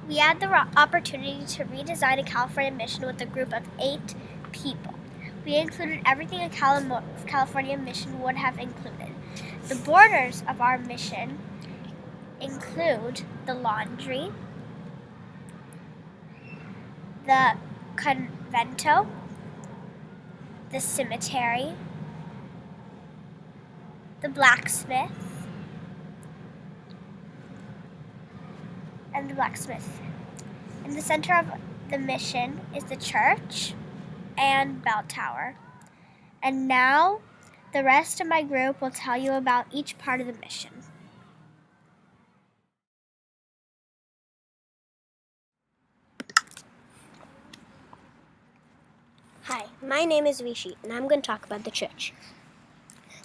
We had the opportunity to redesign a California mission with a group of 8 people. We included everything a California mission would have included. The borders of our mission include the laundry, the convento, the cemetery, the blacksmith, and the blacksmith. In the center of the mission is the church and bell tower. And now, the rest of my group will tell you about each part of the mission. Hi, my name is Rishi, and I'm going to talk about the church.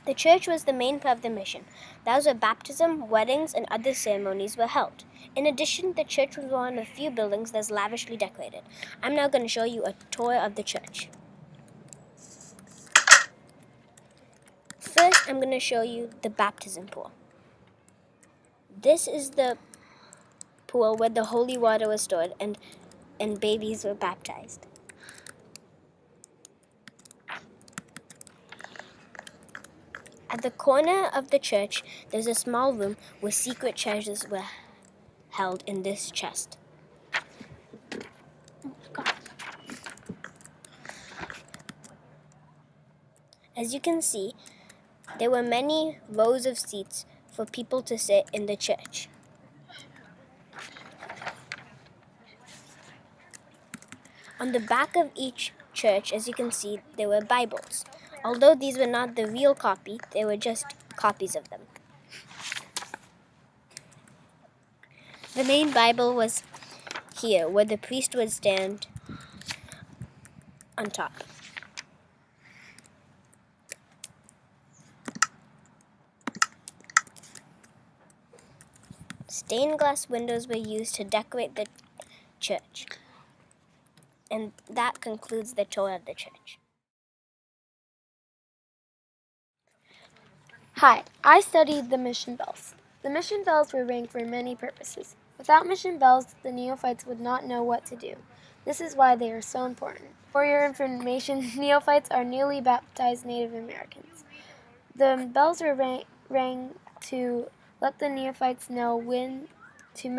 The church was the main part of the mission. That was where baptism, weddings, and other ceremonies were held. In addition, the church was one of the few buildings that's lavishly decorated. I'm now going to show you a tour of the church. First, I'm going to show you the baptism pool. This is the pool where the holy water was stored and babies were baptized. At the corner of the church, there's a small room where secret treasures were held in this chest. As you can see, there were many rows of seats for people to sit in the church. On the back of each church, as you can see, there were Bibles. Although these were not the real copy, they were just copies of them. The main Bible was here, where the priest would stand on top. Stained glass windows were used to decorate the church. And that concludes the tour of the church. Hi, I studied the mission bells. The mission bells were rang for many purposes. Without mission bells, the neophytes would not know what to do. This is why they are so important. For your information, neophytes are newly baptized Native Americans. The bells were rang to let the neophytes know when to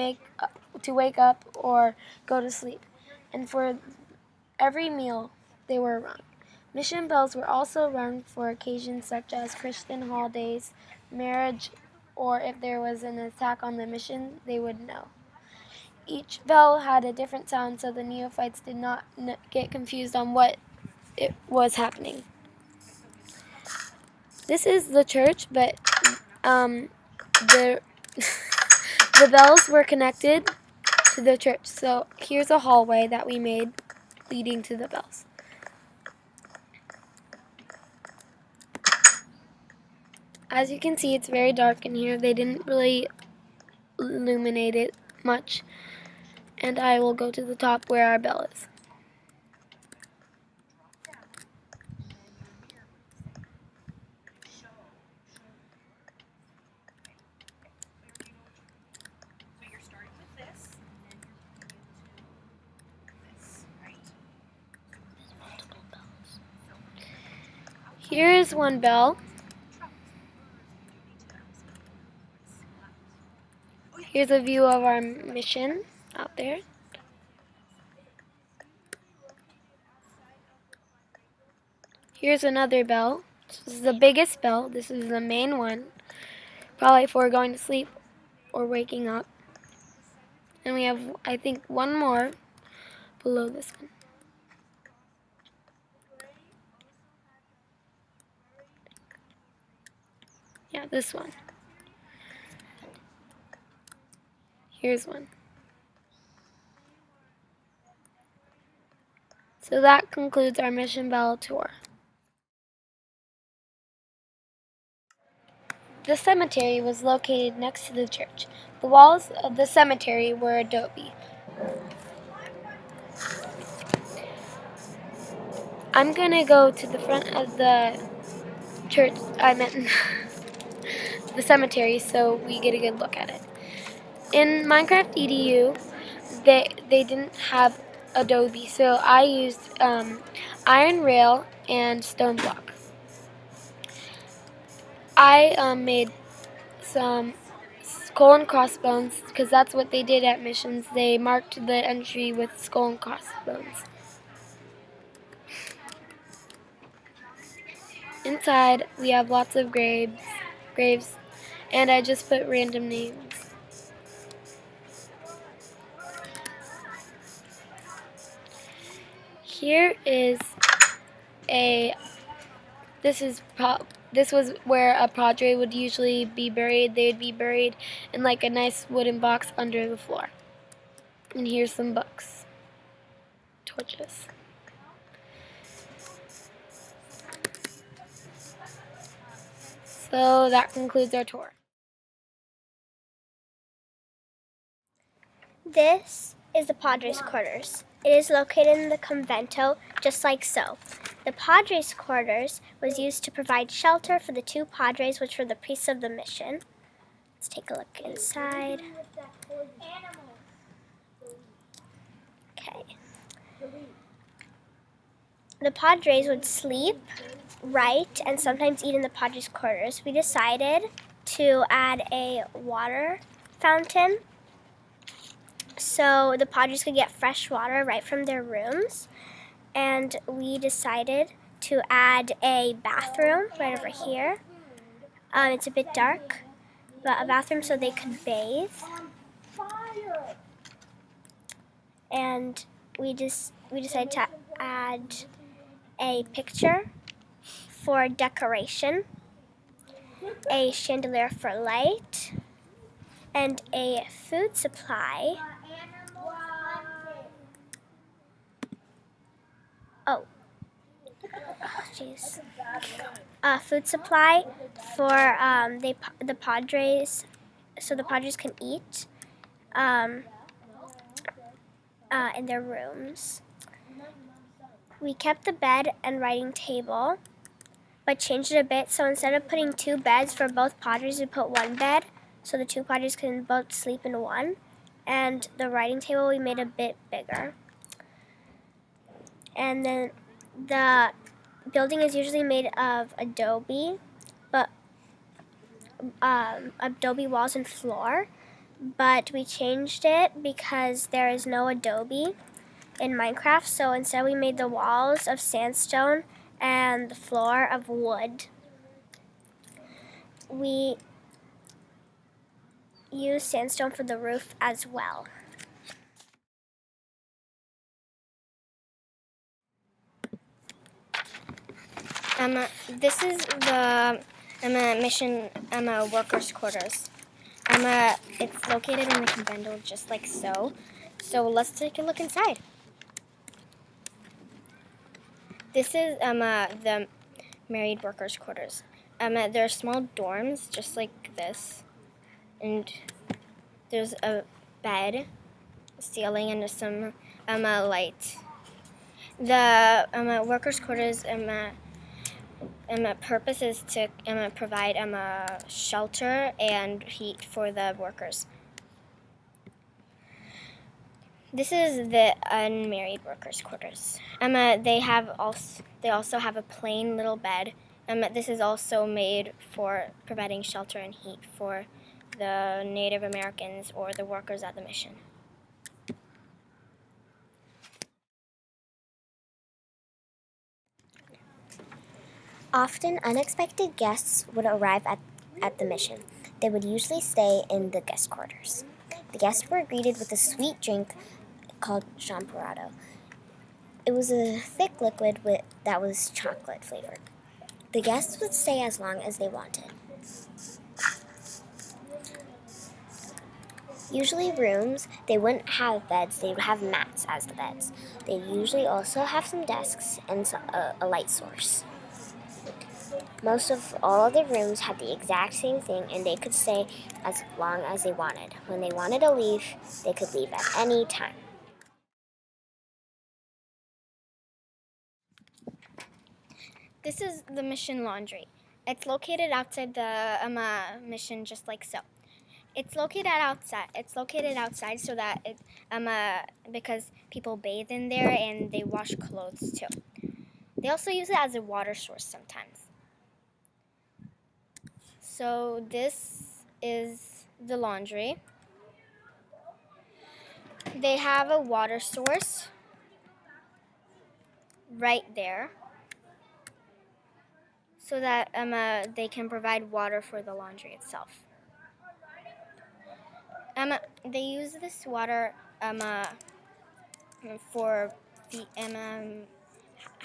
wake up or go to sleep, and for every meal they were rung. Mission bells were also rung for occasions such as Christian holidays, marriage, or if there was an attack on the mission, they would know. Each bell had a different sound so the neophytes did not get confused on what it was happening. This is the church, but the the bells were connected to the church. So here's a hallway that we made leading to the bells. As you can see, it's very dark in here. They didn't really illuminate it much. And I will go to the top where our bell is. Here is one bell. Here's a view of our mission out there. Here's another bell. This is the biggest bell. This is the main one, probably for going to sleep or waking up. And we have, I think, one more below this one. Yeah, this one. Here's one. So that concludes our Mission Bell tour. The cemetery was located next to the church. The walls of the cemetery were adobe. I'm gonna go to the front of the church, I meant the cemetery, so we get a good look at it. In MinecraftEDU, they didn't have adobe, so I used iron rail and stone block. I made some skull and crossbones because that's what they did at missions. They marked the entry with skull and crossbones. Inside, we have lots of graves, and I just put random names. Here is a. This was where a padre would usually be buried. They would be buried in like a nice wooden box under the floor. And here's some books, torches. So that concludes our tour. This is the Padres' quarters. It is located in the convento, just like so. The Padres' quarters was used to provide shelter for the 2 Padres, which were the priests of the mission. Let's take a look inside. Okay. The Padres would sleep, write, and sometimes eat in the Padres' quarters. We decided to add a water fountain so the Padres could get fresh water right from their rooms. And we decided to add a bathroom right over here. It's a bit dark, but a bathroom so they could bathe. And we decided to add a picture for decoration, a chandelier for light, and a food supply. Oh, jeez. Food supply for the Padres, so the Padres can eat in their rooms. We kept the bed and writing table, but changed it a bit. So instead of putting 2 beds for both Padres, we put 1 bed, so the 2 Padres can both sleep in one. And the writing table we made a bit bigger. And then the building is usually made of adobe, but adobe walls and floor. But we changed it because there is no adobe in Minecraft, so instead we made the walls of sandstone and the floor of wood. We use sandstone for the roof as well. This is the mission workers' quarters. It's located in the convento, just like so. So let's take a look inside. This is the married workers' quarters. There are small dorms, just like this, and there's a bed, ceiling, and some light. The workers' quarters purpose is to provide shelter and heat for the workers. This is the unmarried workers' quarters. They also have a plain little bed. This is also made for providing shelter and heat for the Native Americans or the workers at the mission. Often, unexpected guests would arrive at the mission. They would usually stay in the guest quarters. The guests were greeted with a sweet drink called champorado. It was a thick liquid that was chocolate flavored. The guests would stay as long as they wanted. Usually rooms, they wouldn't have beds, they would have mats as the beds. They usually also have some desks and a light source. Most of all of the rooms had the exact same thing, and they could stay as long as they wanted. When they wanted to leave, they could leave at any time. This is the mission laundry. It's located outside the mission, just like so. It's located outside. It's located outside so that because people bathe in there and they wash clothes too. They also use it as a water source sometimes. So this is the laundry. They have a water source right there so that they can provide water for the laundry itself. They use this water for the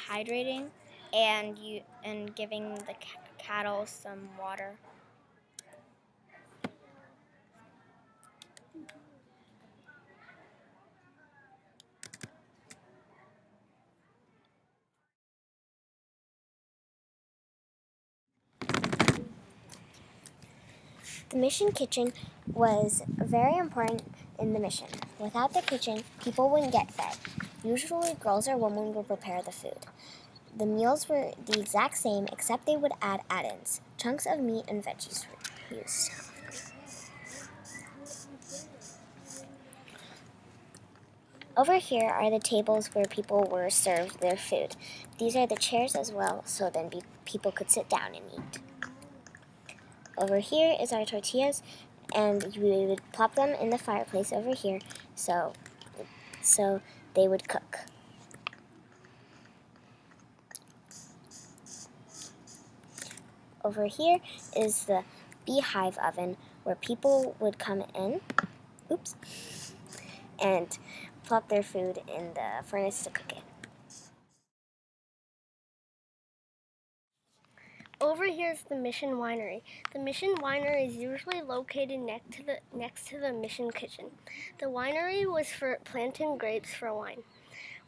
hydrating and giving the cattle some water. The mission kitchen was very important in the mission. Without the kitchen, people wouldn't get fed. Usually, girls or women would prepare the food. The meals were the exact same, except they would add add-ins. Chunks of meat and veggies were used. Over here are the tables where people were served their food. These are the chairs as well, so then people could sit down and eat. Over here is our tortillas, and we would plop them in the fireplace over here so they would cook. Over here is the beehive oven where people would come in, and plop their food in the furnace to cook it. Over here is the Mission Winery. The Mission Winery is usually located next to the Mission Kitchen. The winery was for planting grapes for wine.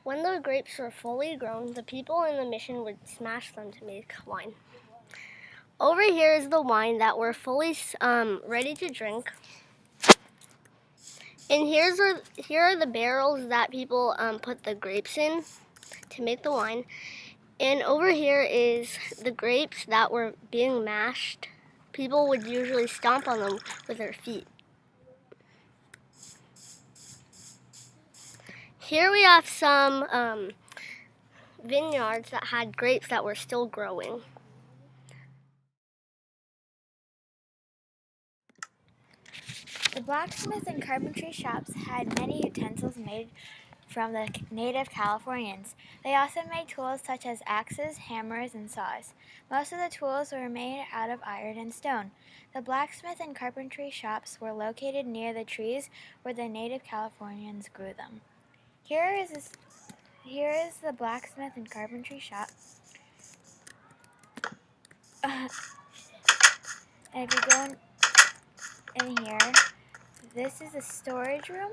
When the grapes were fully grown, the people in the mission would smash them to make wine. Over here is the wine that were fully ready to drink. And here are the barrels that people put the grapes in to make the wine. And over here is the grapes that were being mashed. People would usually stomp on them with their feet. Here we have some vineyards that had grapes that were still growing. The blacksmith and carpentry shops had many utensils made from the native Californians. They also made tools such as axes, hammers, and saws. Most of the tools were made out of iron and stone. The blacksmith and carpentry shops were located near the trees where the native Californians grew them. Here is the blacksmith and carpentry shop. And if you go in here, this is a storage room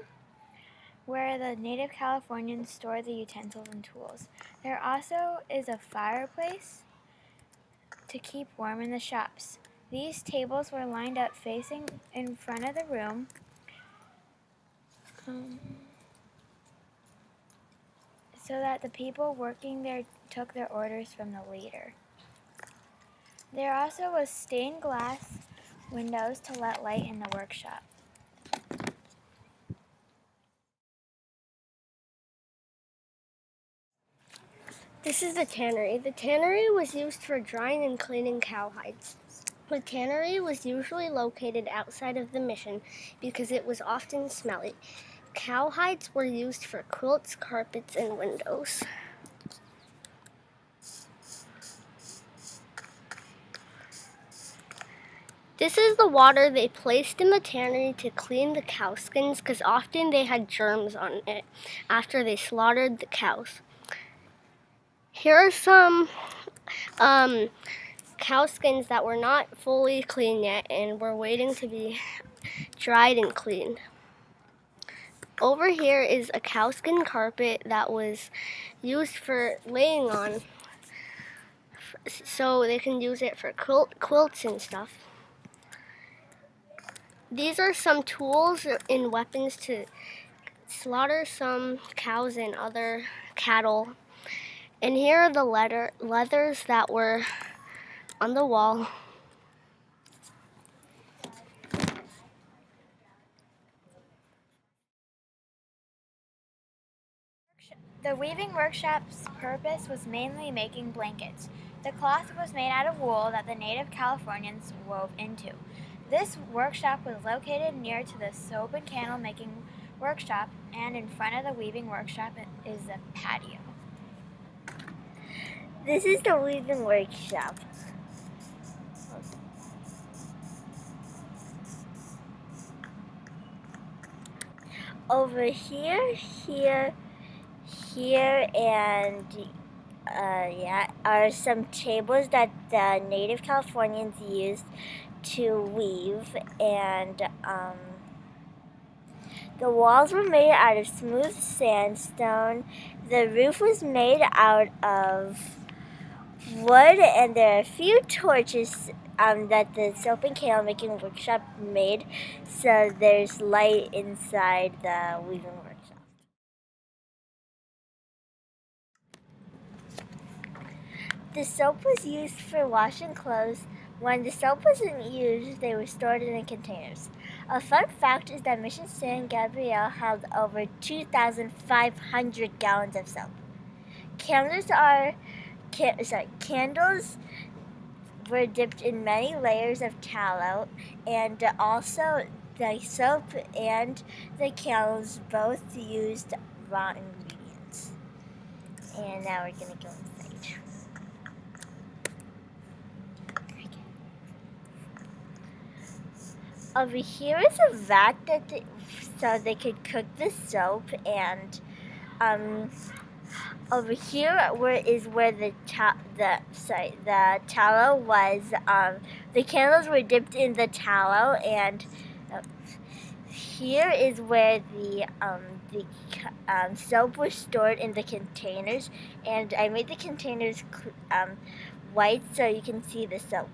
where the native Californians store the utensils and tools. There also is a fireplace to keep warm in the shops. These tables were lined up facing in front of the room. So that the people working there took their orders from the leader. There also was stained glass windows to let light in the workshop. This is the tannery. The tannery was used for drying and cleaning cowhides. The tannery was usually located outside of the mission because it was often smelly. Cowhides were used for quilts, carpets, and windows. This is the water they placed in the tannery to clean the cow skins because often they had germs on it after they slaughtered the cows. Here are some cow skins that were not fully clean yet and were waiting to be dried and cleaned. Over here is a cowskin carpet that was used for laying on, so they can use it for quilts and stuff. These are some tools and weapons to slaughter some cows and other cattle. And here are the leathers that were on the wall. The weaving workshop's purpose was mainly making blankets. The cloth was made out of wool that the native Californians wove into. This workshop was located near to the soap and candle making workshop, and in front of the weaving workshop is the patio. This is the weaving workshop. Over here, and are some tables that the native Californians used to weave, and the walls were made out of smooth sandstone. The roof was made out of wood, and there are a few torches that the soap and candle making workshop made, so there's light inside the weaving workshop. The soap was used for washing clothes. When the soap wasn't used, they were stored in containers. A fun fact is that Mission San Gabriel held over 2,500 gallons of soap. Candles were dipped in many layers of tallow, and also the soap and the candles both used raw ingredients. And now we're going to go inside. Over here is a vat so they could cook the soap, and over here is where the tallow was. The candles were dipped in the tallow, and here is where the soap was stored in the containers. And I made the containers white so you can see the soap.